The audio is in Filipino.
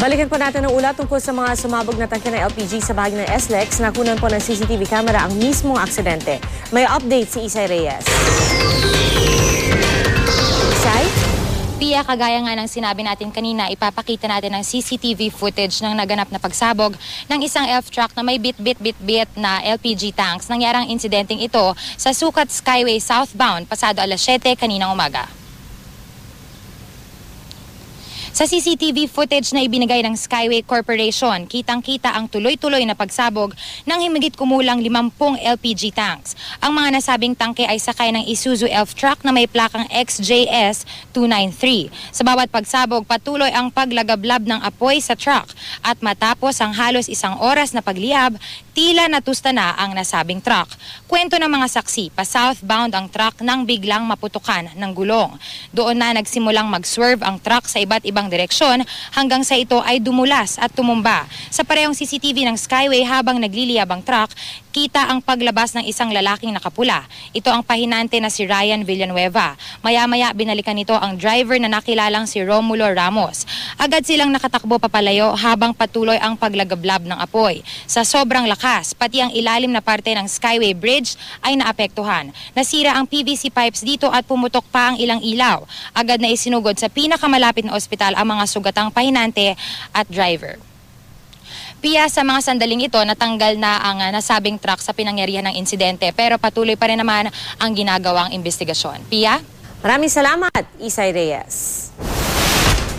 Balikan po natin ang ulat tungkol sa mga sumabog na tangke ng LPG sa bahagi ng SLEX. Nakunan po ng CCTV camera ang mismong aksidente. May update si Isay Reyes. Isay? Pia, kagaya nga ng sinabi natin kanina, ipapakita natin ang CCTV footage ng naganap na pagsabog ng isang elf truck na may bit na LPG tanks. Nangyarang insidenteng ito sa Sukat Skyway southbound pasado alas 7 kaninang umaga. Sa CCTV footage na ibinigay ng Skyway Corporation, kitang-kita ang tuloy-tuloy na pagsabog ng himigit kumulang 50 LPG tanks. Ang mga nasabing tangke ay sakay ng Isuzu elf truck na may plakang XJS 293. Sa bawat pagsabog, patuloy ang paglagablab ng apoy sa truck at matapos ang halos isang oras na pagliyab, tila natusta na ang nasabing truck. Kwento ng mga saksi, pa-southbound ang truck nang biglang maputukan ng gulong. Doon na nagsimulang mag-swerve ang truck sa iba't ibang direksyon hanggang sa ito ay dumulas at tumumba. Sa parehong CCTV ng Skyway habang nagliliyab ang truck, kita ang paglabas ng isang lalaking nakapula. Ito ang pahinante na si Ryan Villanueva. Maya-maya binalikan nito ang driver na nakilalang si Romulo Ramos. Agad silang nakatakbo papalayo habang patuloy ang paglagablab ng apoy. Sa sobrang lakas, pati ang ilalim na parte ng Skyway Bridge ay naapektuhan. Nasira ang PVC pipes dito at pumutok pa ang ilang ilaw. Agad na isinugod sa pinakamalapit na ospital ang mga sugatang pahinante at driver. Pia, sa mga sandaling ito, natanggal na ang nasabing truck sa pinangyarihan ng insidente pero patuloy pa rin naman ang ginagawang investigasyon. Pia? Maraming salamat, Isay Reyes.